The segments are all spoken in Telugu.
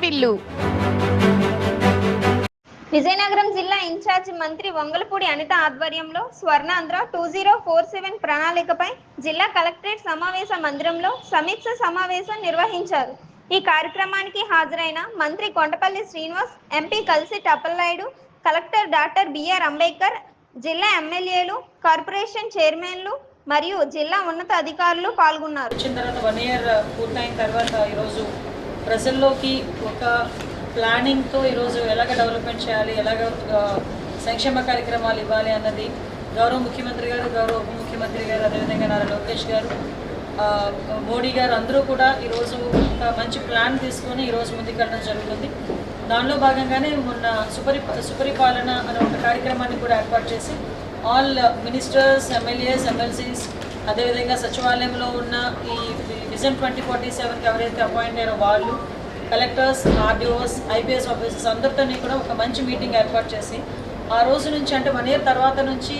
వాటిల్లు. విజయనగరం జిల్లా ఇన్ఛార్జి మంత్రి వంగలపూడి అనిత ఆధ్వర్యంలో స్వర్ణాంధ్ర 2047 ప్రణాళికపై జిల్లా కలెక్టరేట్ సమావేశ మందిరంలో సమీక్ష సమావేశం నిర్వహించారు. ఈ కార్యక్రమానికి హాజరైన మంత్రి కొండపల్లి శ్రీనివాస్, ఎంపీ కలిసి Tappalanaidu, collector doctor BR Ambedkar, జిల్లా ఎమ్మెల్యేలు, కార్పొరేషన్ చైర్మన్లు మరియు జిల్లా ఉన్నత అధికారులు పాల్గొన్నారు. తర్వాత 1 ఇయర్ పూర్తయిన తర్వాత ఈరోజు ప్రజల్లోకి ఒక ప్లానింగ్తో ఈరోజు ఎలాగ డెవలప్మెంట్ చేయాలి, ఎలాగ సంక్షేమ కార్యక్రమాలు ఇవ్వాలి అన్నది గౌరవ ముఖ్యమంత్రి గారు, గౌరవ ఉప ముఖ్యమంత్రి గారు, అదేవిధంగా నారా లోకేష్ గారు, మోడీ గారు అందరూ కూడా ఈరోజు ఒక మంచి ప్లాన్ తీసుకొని ఈరోజు ముందుకెళ్ళడం జరుగుతుంది. దానిలో భాగంగానే మొన్న సుపరిపాలన అనే ఒక కార్యక్రమాన్ని కూడా ఏర్పాటు చేసి ఆల్ మినిస్టర్స్, ఎమ్మెల్యేస్, ఎమ్మెల్సీస్, అదేవిధంగా సచివాలయంలో ఉన్న ఈ విజన్ 2047కి ఎవరైతే అపాయింట్ అయ్యారో వాళ్ళు, కలెక్టర్స్, ఆర్డీఓస్, ఐపీఎస్ ఆఫీసర్స్ అందరితో కూడా ఒక మంచి మీటింగ్ ఏర్పాటు చేసి ఆ రోజు నుంచి అంటే 1 ఇయర్ తర్వాత నుంచి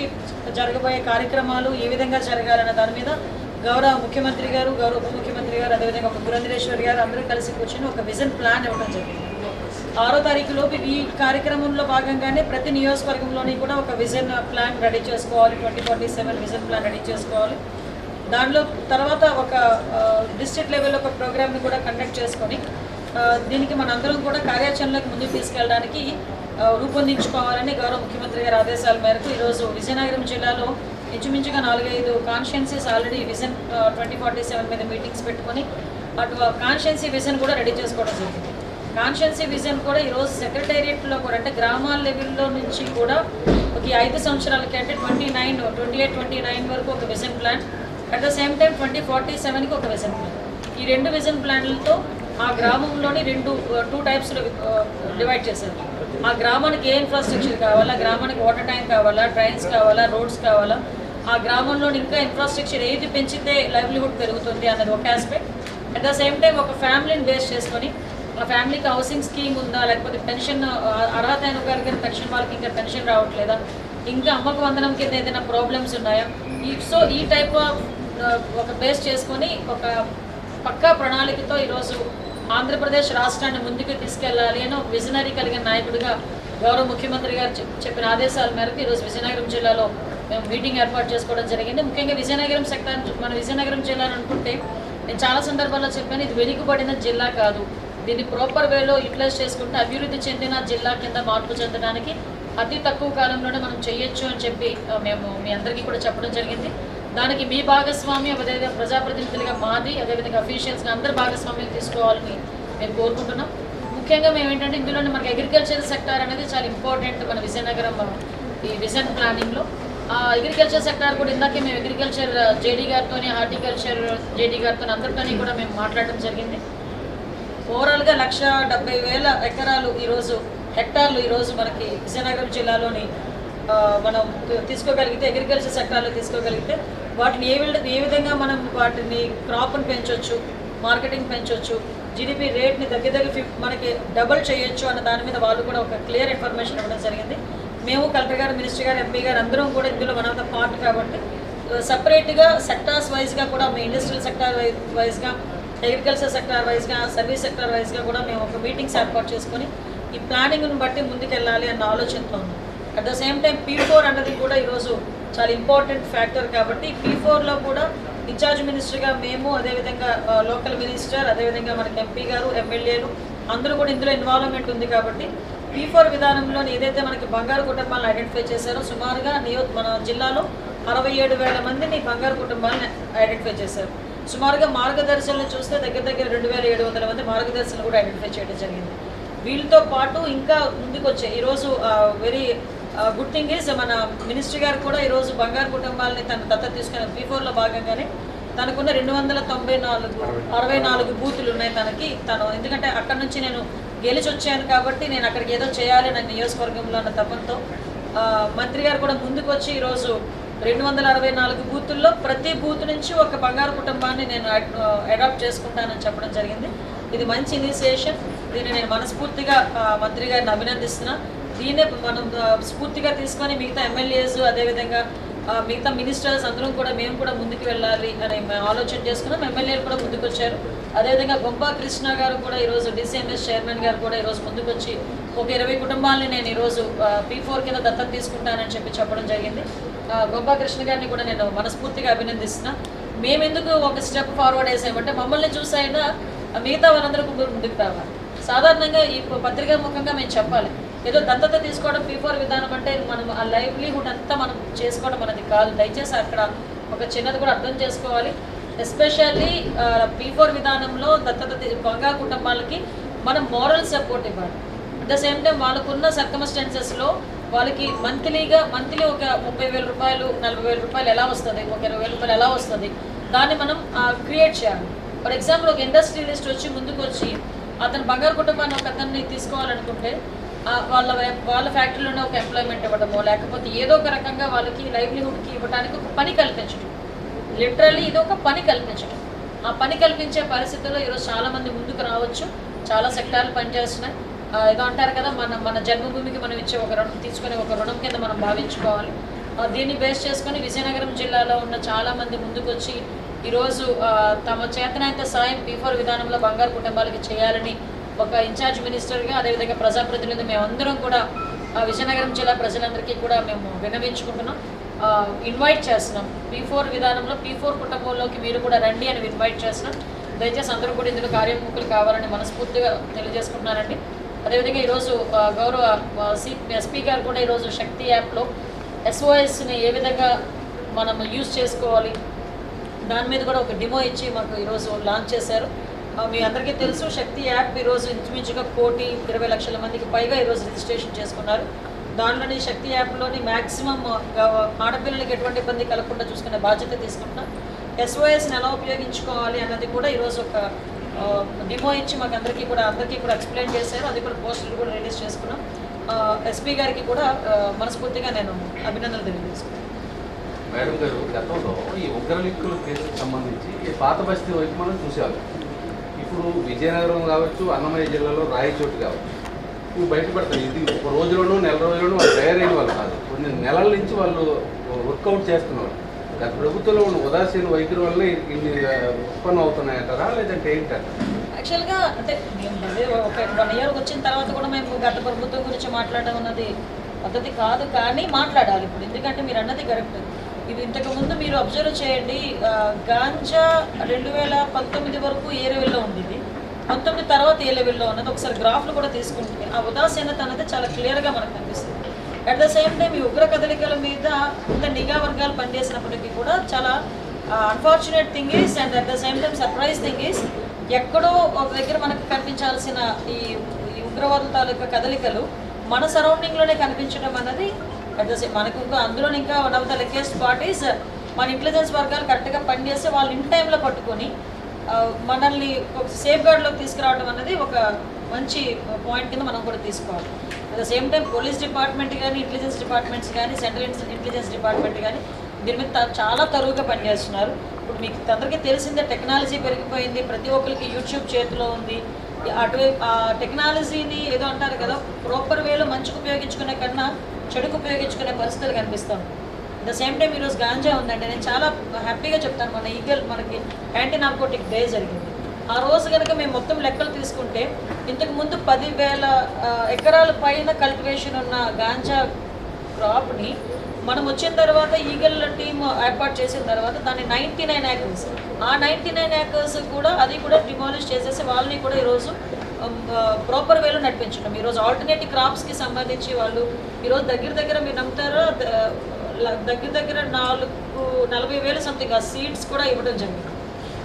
జరగబోయే కార్యక్రమాలు ఏ విధంగా జరగాలన్న దాని మీద గౌరవ ముఖ్యమంత్రి గారు, గౌరవ ఉప ముఖ్యమంత్రి గారు, అదేవిధంగా పురంధరేశ్వరి గారు అందరూ కలిసి కూర్చొని ఒక విజన్ ప్లాన్ ఇవ్వడం జరిగింది. 6వ తారీఖులోపు ఈ కార్యక్రమంలో భాగంగానే ప్రతి నియోజకవర్గంలోని కూడా ఒక విజన్ ప్లాన్ రెడీ చేసుకోవాలి, 2047 విజన్ ప్లాన్ రెడీ చేసుకోవాలి. దానిలో తర్వాత ఒక డిస్ట్రిక్ట్ లెవెల్లో ఒక ప్రోగ్రామ్ని కూడా కండక్ట్ చేసుకొని దీనికి మనందరం కూడా కార్యాచరణలకు ముందుకు తీసుకెళ్ళడానికి రూపొందించుకోవాలని గౌరవ ముఖ్యమంత్రి గారి ఆదేశాల మేరకు ఈరోజు విజయనగరం జిల్లాలో ఇంచుమించుగా 4-5 కాన్స్టిట్యున్సీస్ ఆల్రెడీ విజన్ 2047 మీద మీటింగ్స్ పెట్టుకొని అటు కాన్స్టిట్యున్సీ విజన్ కూడా రెడీ చేసుకోవడం జరిగింది. కాన్స్టిట్యున్సీ విజన్ కూడా ఈరోజు సెక్రటేరియట్లో కూడా అంటే గ్రామాల లెవెల్లో నుంచి కూడా ఒక 5 సంవత్సరాలకి అంటే 28-29 వరకు ఒక vision plan, at the same time 2047కి ఒక విజన్ ప్లాన్. ఈ 2 విజన్ ప్లాన్లతో ఆ గ్రామంలోని 2 టైప్స్లో డివైడ్ చేశారు. ఆ గ్రామానికి ఏ ఇన్ఫ్రాస్ట్రక్చర్ కావాలా, గ్రామానికి వాటర్ ట్యాంక్ కావాలా, ట్రైన్స్ కావాలా, రోడ్స్ కావాలా, ఆ గ్రామంలో ఇంకా ఇన్ఫ్రాస్ట్రక్చర్ ఏది పెంచితే లైవ్లీహుడ్ పెరుగుతుంది అన్నది ఒక aspect. At the same time ఒక ఫ్యామిలీని బేస్ చేసుకొని ఆ ఫ్యామిలీకి హౌసింగ్ స్కీమ్ ఉందా, లేకపోతే పెన్షన్ అర్హత అయిన గారికి పెన్షన్ వాళ్ళకి ఇంకా పెన్షన్ రావట్లేదా, ఇంకా అమ్మకు వందనం కింద ఏదైనా ప్రాబ్లమ్స్ ఉన్నాయా, సో ఈ టైప్ ఆఫ్ ఒక బేస్ చేసుకొని ఒక పక్కా ప్రణాళికతో ఈరోజు ఆంధ్రప్రదేశ్ రాష్ట్రాన్ని ముందుకు తీసుకెళ్లాలి అని ఒక విజనరీ కలిగిన నాయకుడిగా గౌరవ ముఖ్యమంత్రి గారు చెప్పిన ఆదేశాల మేరకు ఈరోజు విజయనగరం జిల్లాలో మేము మీటింగ్ ఏర్పాటు చేసుకోవడం జరిగింది. ముఖ్యంగా విజయనగరం సెక్టార్, మన విజయనగరం జిల్లాను అనుకుంటే నేను చాలా సందర్భాల్లో చెప్పాను, ఇది వెనుకబడిన జిల్లా కాదు, దీన్ని ప్రాపర్ వేలో యూటిలైజ్ చేసుకుంటే అభివృద్ధి చెందిన జిల్లా కింద మార్పు చెందడానికి అతి తక్కువ కాలంలోనే మనం చేయొచ్చు అని చెప్పి మేము మీ అందరికీ కూడా చెప్పడం జరిగింది. దానికి మీ భాగస్వామ్యం, అదేవిధంగా ప్రజాప్రతినిధులుగా మాది, అదేవిధంగా అఫీషియల్స్గా అందరు భాగస్వామ్యం తీసుకోవాలని మేము కోరుకుంటున్నాం. ముఖ్యంగా మేము ఏంటంటే ఇందులోనే మనకి అగ్రికల్చర్ సెక్టార్ అనేది చాలా ఇంపార్టెంట్ మన విజయనగరం ఈ విజన్ ప్లానింగ్లో. ఆ అగ్రికల్చర్ సెక్టార్ కూడా ఇందాకే మేము అగ్రికల్చర్ జేడీ గారితో, హార్టికల్చర్ జేడీ గారితో అందరితో కూడా మేము మాట్లాడడం జరిగింది. ఓవరాల్గా 170,000 ఎకరాలు ఈరోజు హెక్టార్లు ఈరోజు మనకి విజయనగరం జిల్లాలోని మనం తీసుకోగలిగితే, అగ్రికల్చర్ సెక్టార్లో తీసుకోగలిగితే వాటిని ఏ విధంగా మనం వాటిని క్రాప్ని పెంచవచ్చు, మార్కెటింగ్ పెంచవచ్చు, జీడిపి రేట్ని దగ్గర మనకి డబుల్ చేయొచ్చు అన్న దాని మీద వాళ్ళు కూడా ఒక క్లియర్ ఇన్ఫర్మేషన్ ఇవ్వడం జరిగింది. మేము కలెక్టర్ గారు, మినిస్టర్ గారు, ఎంపీ గారు అందరం కూడా ఇందులో వన్ ఆఫ్ ద పార్ట్ కాబట్టి సపరేట్గా సెక్టార్స్ వైజ్గా కూడా మీ ఇండస్ట్రియల్ సెక్టార్ వైజ్గా, అగ్రికల్చర్ సెక్టార్ వైజ్గా, సర్వీస్ సెక్టార్ వైజ్గా కూడా మేము ఒక మీటింగ్స్ ఏర్పాటు చేసుకొని ఈ ప్లానింగ్ను బట్టి ముందుకెళ్ళాలి అన్న ఆలోచనతో ఉన్నాం. At the same time P4 అన్నది కూడా ఈరోజు చాలా ఇంపార్టెంట్ ఫ్యాక్టర్ కాబట్టి P4లో కూడా ఇన్ఛార్జ్ మినిస్టర్గా మేము, అదేవిధంగా లోకల్ మినిస్టర్, అదేవిధంగా మనకి ఎంపీ గారు, ఎమ్మెల్యేలు అందరూ కూడా ఇందులో ఇన్వాల్వ్మెంట్ ఉంది కాబట్టి P4 విధానంలో ఏదైతే మనకి బంగారు కుటుంబాలను ఐడెంటిఫై చేశారో సుమారుగా మన జిల్లాలో 67,000 మందిని బంగారు కుటుంబాలను ఐడెంటిఫై చేశారు. సుమారుగా మార్గదర్శనలు చూస్తే దగ్గర 2,700 మంది మార్గదర్శనలు కూడా ఐడెంటిఫై చేయడం జరిగింది. వీళ్ళతో పాటు ఇంకా ముందుకు వచ్చే ఈరోజు వెరీ గుడ్ థింగ్ ఈజ్ మన మినిస్టర్ గారు కూడా ఈరోజు బంగారు కుటుంబాలని తన దత్తత తీసుకున్న P4లో భాగంగానే తనకున్న 264 బూతులు ఉన్నాయి తను ఎందుకంటే అక్కడ నుంచి నేను గెలిచి వచ్చాను కాబట్టి నేను అక్కడికి ఏదో చేయాలి నా నియోజకవర్గంలో అన్న తపంతో మంత్రి గారు కూడా ముందుకు వచ్చి ఈరోజు 264 బూతుల్లో ప్రతి బూత్ నుంచి ఒక బంగారు కుటుంబాన్ని నేను అడాప్ట్ చేసుకుంటానని చెప్పడం జరిగింది. ఇది మంచి ఇనిషియేషన్. దీన్ని నేను మనస్ఫూర్తిగా మంత్రి గారిని అభినందిస్తున్నా. దీన్నే మనం స్ఫూర్తిగా తీసుకొని మిగతా ఎమ్మెల్యేస్, అదేవిధంగా మిగతా మినిస్టర్స్ అందరం కూడా మేము కూడా ముందుకు వెళ్ళాలి అని ఆలోచన చేసుకున్నాం. ఎమ్మెల్యేలు కూడా ముందుకు వచ్చారు. అదేవిధంగా గొంపా కృష్ణ గారు కూడా ఈరోజు డిసిఎంఎస్ చైర్మన్ గారు కూడా ఈరోజు ముందుకు వచ్చి ఒక 20 కుటుంబాలని నేను ఈరోజు P4 కింద దత్తత తీసుకుంటానని చెప్పడం జరిగింది. గొంపా కృష్ణ గారిని కూడా నేను మనస్ఫూర్తిగా అభినందిస్తున్నా. మేమెందుకు ఒక స్టెప్ ఫార్వర్డ్ వేసామంటే మమ్మల్ని చూసైనా మిగతా వాళ్ళందరూ ముందుకు రావాలి. సాధారణంగా ఈ పత్రికా ముఖంగా మేము చెప్పాలి, ఏదో దత్తత తీసుకోవడం P4 విధానం అంటే మనం ఆ లైవ్లీహుడ్ అంతా మనం చేసుకోవడం మనది కాదు. దయచేసి అక్కడ ఒక చిన్నది కూడా అర్థం చేసుకోవాలి. ఎస్పెషల్లీ P4 విధానంలో దత్తత బంగా కుటుంబాలకి మనం మోరల్ సపోర్ట్ ఇవ్వాలి. అట్ ద సేమ్ టైం వాళ్ళకున్న సర్కమ్స్టాన్సెస్లో వాళ్ళకి మంత్లీ ఒక 30,000 రూపాయలు 40,000 రూపాయలు ఎలా వస్తుంది, ఒక 20,000 రూపాయలు ఎలా వస్తుంది, దాన్ని మనం క్రియేట్ చేయాలి. ఫర్ ఎగ్జాంపుల్ ఒక ఇండస్ట్రియలిస్ట్ వచ్చి ముందుకు వచ్చి అతను బంగారు కుటుంబాన్ని ఒక అతన్ని తీసుకోవాలనుకుంటే వాళ్ళ ఫ్యాక్టరీలోనే ఒక ఎంప్లాయ్మెంట్ ఇవ్వడమో లేకపోతే ఏదో ఒక రకంగా వాళ్ళకి లైవ్లీహుడ్కి ఇవ్వడానికి ఒక పని కల్పించడం, లిటరల్లీ ఇది ఒక పని కల్పించడం. ఆ పని కల్పించే పరిస్థితుల్లో ఈరోజు చాలామంది ముందుకు రావచ్చు. చాలా సెక్టార్లు పనిచేస్తున్నాయి. ఏదో అంటారు కదా, మన జన్మభూమికి మనం ఇచ్చే ఒక రుణం తీసుకొని ఒక రుణం కింద మనం భావించుకోవాలి. దీన్ని బేస్ చేసుకొని విజయనగరం జిల్లాలో ఉన్న చాలామంది ముందుకు వచ్చి ఈరోజు తమ చేతనైతే సాయం P4 విధానంలో బంగారు కుటుంబాలకి చేయాలని ఒక ఇన్ఛార్జ్ మినిస్టర్గా అదేవిధంగా ప్రజాప్రతినిధి మేమందరం కూడా విజయనగరం జిల్లా ప్రజలందరికీ కూడా మేము విన్నవించుకుంటున్నాం, ఇన్వైట్ చేస్తున్నాం. P4 విధానంలో P4 కుటుంబంలోకి మీరు కూడా రండి అని ఇన్వైట్ చేస్తున్నాం. దయచేసి అందరూ కూడా ఇందులో కార్యముఖులు కావాలని మనస్ఫూర్తిగా తెలియజేసుకుంటున్నానండి. అదేవిధంగా ఈరోజు గౌరవ ఎస్పీ గారు కూడా ఈరోజు శక్తి యాప్లో SOSని ఏ విధంగా మనం యూజ్ చేసుకోవాలి దాని మీద కూడా ఒక డెమో ఇచ్చి మాకు ఈరోజు లాంచ్ చేశారు. మీ అందరికీ తెలుసు, శక్తి యాప్ ఈరోజు ఇంచుమించుగా 1,20,00,000 మందికి పైగా ఈరోజు రిజిస్ట్రేషన్ చేసుకున్నారు. దానిలోని శక్తి యాప్లోని మ్యాక్సిమం ఆడపిల్లలకి ఎటువంటి ఇబ్బంది కలగకుండా చూసుకునే బాధ్యత తీసుకుంటున్నాం. SOSని ఎలా ఉపయోగించుకోవాలి అన్నది కూడా ఈరోజు ఒక డెమో ఇచ్చి మాకు అందరికీ కూడా ఎక్స్ప్లెయిన్ చేశారు. అది కూడా పోస్టర్లు కూడా రిలీజ్ చేసుకున్నాం. ఎస్పీ గారికి కూడా మనస్ఫూర్తిగా నేను అభినందనలు తెలియజేసుకున్నాను. మేడం గారు, గతంలో ఈ ఉగ్రలిక్కుల కేసుకు సంబంధించి పాత బస్తీ వైపు మనం చూసేవాళ్ళం. ఇప్పుడు విజయనగరం కావచ్చు, అన్నమయ్య జిల్లాలో రాయచోటు కావచ్చు, ఇవి బయటపడతాయి. ఇది ఒక రోజులోనూ నెల రోజుల్లోనూ వాళ్ళు తయారైన వాళ్ళు కాదు, కొన్ని నెలల నుంచి వాళ్ళు వర్కౌట్ చేస్తున్నారు. గత ప్రభుత్వంలో ఉన్న ఉదాసీన వైఖరి వల్ల ఇన్ని ఉత్పన్నం అవుతున్నాయంటారా, లేదంటే ఏంటారు? యాక్చువల్గా అంటే మేము ఒక 1 ఇయర్ వచ్చిన తర్వాత కూడా మేము గత ప్రభుత్వం గురించి మాట్లాడడం అన్నది పద్ధతి కాదు, కానీ మాట్లాడాలి ఇప్పుడు. ఎందుకంటే మీరు అన్నది కరెక్ట్. ఇది ఇంతకుముందు మీరు అబ్జర్వ్ చేయండి, గాంజా 2019 వరకు ఏ లెవెల్లో ఉండేది, 19 తర్వాత ఏ లెవెల్లో ఉన్నది ఒకసారి గ్రాఫ్లు కూడా తీసుకుంటే ఆ ఉదాసీనత అనేది చాలా క్లియర్గా మనకు కనిపిస్తుంది. అట్ ద సేమ్ టైం ఈ ఉగ్ర కదలికల మీద ఇంత నిఘా వర్గాలు పనిచేసినప్పటికీ కూడా చాలా unfortunate thing is and at the same time surprise thing is, ఎక్కడో ఒక దగ్గర మనకు కనిపించాల్సిన ఈ ఉగ్రవాదుల తాలూకా కదలికలు మన సరౌండింగ్లోనే కనిపించడం అన్నది అట్ ద సేమ్ మనకు ఇంకా అందులో ఇంకా వన్ ఆఫ్ ద లెకెస్ట్ పార్టీస్ మన ఇంటెలిజెన్స్ వర్గాలు కరెక్ట్గా పనిచేస్తే వాళ్ళు ఇన్ టైంలో పట్టుకొని మనల్ని ఒక సేఫ్ గార్డ్లోకి తీసుకురావడం అనేది ఒక మంచి పాయింట్ కింద మనం కూడా తీసుకోవాలి. At the same time police department కానీ, ఇంటెలిజెన్స్ డిపార్ట్మెంట్స్ కానీ, సెంట్రల్ ఇంటెలిజెన్స్ డిపార్ట్మెంట్ కానీ దీని మీద చాలా తరువుగా పనిచేస్తున్నారు. ఇప్పుడు మీకు అందరికీ తెలిసిందే, టెక్నాలజీ పెరిగిపోయింది, ప్రతి ఒక్కరికి యూట్యూబ్ చేతిలో ఉంది. అటువైపు ఆ టెక్నాలజీని ఏదో అంటారు కదా, ప్రాపర్ వేలో మంచిగా ఉపయోగించుకునే కన్నా చెడుకు ఉపయోగించుకునే పరిస్థితులు కనిపిస్తాం. ద సేమ్ టైం ఈరోజు గాంజా ఉందండి. నేను చాలా హ్యాపీగా చెప్తాను, మన ఈగల్ మనకి యాంటీ నార్కోటిక్ డే జరిగింది. ఆ రోజు కనుక మేము మొత్తం లెక్కలు తీసుకుంటే ఇంతకుముందు 10,000 ఎకరాల పైన కల్టివేషన్ ఉన్న గాంజా క్రాప్ని మనం వచ్చిన తర్వాత ఈగల్ టీమ్ ఏర్పాటు చేసిన తర్వాత దాన్ని 99 ఏకర్స్, ఆ 99 ఏకర్స్ కూడా అది కూడా డిమాలిష్ చేసేసి వాళ్ళని కూడా ఈరోజు ప్రాపర్ వేలో నడిపించడం. ఈరోజు ఆల్టర్నేటివ్ క్రాప్స్కి సంబంధించి వాళ్ళు ఈరోజు దగ్గర మీరు నమ్ముతారో దగ్గర 40,000 సంథింగ్ ఆ సీడ్స్ కూడా ఇవ్వడం జరిగింది.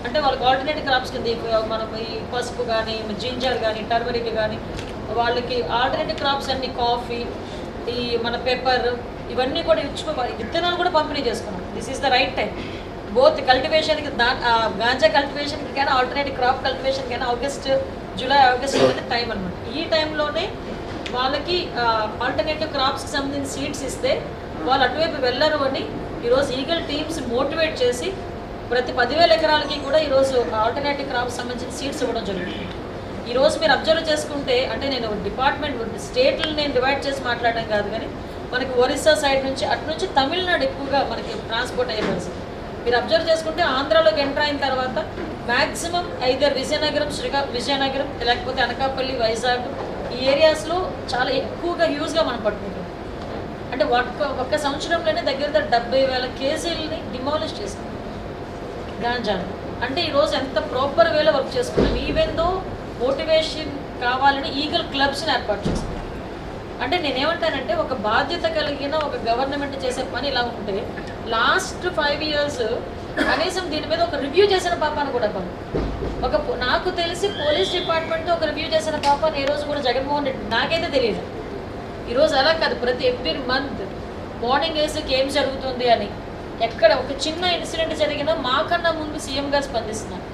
అంటే వాళ్ళకి ఆల్టర్నేటివ్ క్రాప్స్ కింద మనం ఈ పసుపు కానీ, జింజర్ కానీ, టర్మరిక్ కానీ, వాళ్ళకి ఆల్టర్నేటివ్ క్రాప్స్ అన్ని కాఫీ, ఈ మన పెప్పర్, ఇవన్నీ కూడా ఇచ్చుకోవాలి. విత్తనాలు కూడా పంపిణీ చేసుకున్నాం. This is the right time. Both కల్టివేషన్కి గాంజా కల్టివేషన్కి కానీ, ఆల్టర్నేటివ్ క్రాప్ కల్టివేషన్ కానీ జూలై ఆగస్ట్ అనేది టైం అనమాట. ఈ టైంలోనే వాళ్ళకి ఆల్టర్నేటివ్ క్రాప్స్కి సంబంధించిన సీడ్స్ ఇస్తే వాళ్ళు అటువైపు వెళ్ళరు అని ఈరోజు ఈగల్ టీమ్స్ మోటివేట్ చేసి ప్రతి 10,000 ఎకరాలకి కూడా ఈరోజు ఆల్టర్నేటివ్ క్రాప్స్ సంబంధించిన సీడ్స్ ఇవ్వడం జరుగుతుంది. ఈరోజు మీరు అబ్జర్వ్ చేసుకుంటే, అంటే నేను డిపార్ట్మెంట్ స్టేట్లు నేను డివైడ్ చేసి మాట్లాడడం కాదు, కానీ మనకి ఒరిస్సా సైడ్ నుంచి అటు నుంచి తమిళనాడు ఎక్కువగా మనకి ట్రాన్స్పోర్ట్ అయ్యే పరిస్థితి. మీరు అబ్జర్వ్ చేసుకుంటే ఆంధ్రాలోకి ఎంటర్ అయిన తర్వాత మ్యాక్సిమం ఐదర్ విజయనగరం లేకపోతే అనకాపల్లి, వైజాగ్ ఈ ఏరియాస్లో చాలా ఎక్కువగా హ్యూజ్గా మనం పట్టుకుంటాం. అంటే ఒక్క సంవత్సరంలోనే దగ్గర 70,000 కేజీలని డిమాలిష్ చేసాం గాంజాను. అంటే ఈరోజు ఎంత ప్రాపర్ వేలో వర్క్ చేసుకున్నాం. ఈవెన్ దో మోటివేషన్ కావాలని ఈగల్ క్లబ్స్ని ఏర్పాటు చేస్తాం. అంటే నేనేమంటానంటే ఒక బాధ్యత కలిగిన ఒక గవర్నమెంట్ చేసే పని ఇలా ఉంటే లాస్ట్ 5 years కనీసం దీని మీద ఒక రివ్యూ చేసిన పాపాను కూడా నాకు తెలిసి పోలీస్ డిపార్ట్మెంట్ ఒక రివ్యూ చేసిన పాపాను ఈ రోజు కూడా జగన్మోహన్ రెడ్డి నాకైతే తెలియదు. ఈరోజు అలా కాదు, ప్రతి ఎవ్రీ మంత్ మార్నింగ్ వేసుకి ఏం జరుగుతుంది అని ఎక్కడ ఒక చిన్న ఇన్సిడెంట్ జరిగినా మాకన్నా ముందు సీఎం గారు స్పందిస్తున్నారు.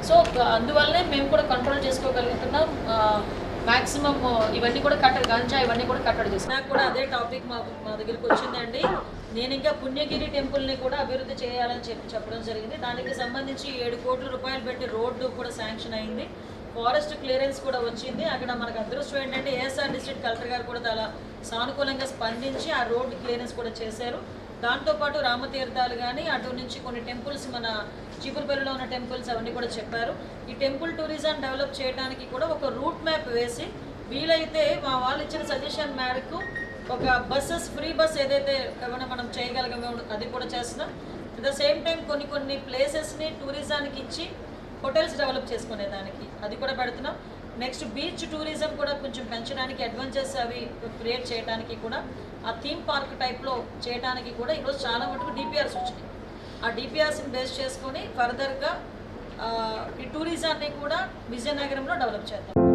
సో అందువల్లనే మేము కూడా కంట్రోల్ చేసుకోగలుగుతున్నాం. మ్యాక్సిమం ఇవన్నీ కూడా గంజా ఇవన్నీ కూడా కట్టడి చేస్తాం. నాకు కూడా అదే టాపిక్ మా దగ్గరికి వచ్చిందండి. నేను ఇంకా పుణ్యగిరి టెంపుల్ని కూడా అభివృద్ధి చేయాలని చెప్పడం జరిగింది. దానికి సంబంధించి 7 కోట్ల రూపాయలు పెట్టి రోడ్డు కూడా శాంక్షన్ అయింది. ఫారెస్ట్ క్లియరెన్స్ కూడా వచ్చింది. అక్కడ మనకు అదృష్టం ఏంటంటే ఏఎస్ఆర్ డిస్ట్రిక్ట్ కలెక్టర్ గారు కూడా చాలా సానుకూలంగా స్పందించి ఆ రోడ్డు క్లియరెన్స్ కూడా చేశారు. దాంతోపాటు రామతీర్థాలు కానీ అటు నుంచి కొన్ని టెంపుల్స్ మన చీపురుపల్లిలో ఉన్న టెంపుల్స్ అవన్నీ కూడా చెప్పారు. ఈ టెంపుల్ టూరిజం డెవలప్ చేయడానికి కూడా ఒక రూట్ మ్యాప్ వేసి వీలైతే మా వాళ్ళు ఇచ్చిన సజెషన్ మేరకు ఒక ఫ్రీ బస్ ఏదైతే ఏమైనా మనం చేయగలిగామో అది కూడా చేస్తున్నాం. అట్ ద సేమ్ టైం కొన్ని ప్లేసెస్ని టూరిజానికి ఇచ్చి హోటల్స్ డెవలప్ చేసుకునేదానికి అది కూడా పెడుతున్నాం. నెక్స్ట్ బీచ్ టూరిజం కూడా కొంచెం పెంచడానికి అడ్వెంచర్స్ అవి క్రియేట్ చేయడానికి కూడా ఆ థీమ్ పార్క్ టైప్లో చేయడానికి కూడా ఈరోజు చాలా మటుకు డిపిఆర్స్ వచ్చినాయి. ఆ డిపిఆర్స్ని బేస్ చేసుకొని ఫర్దర్గా ఈ టూరిజాన్ని కూడా విజయనగరంలో డెవలప్ చేద్దాం.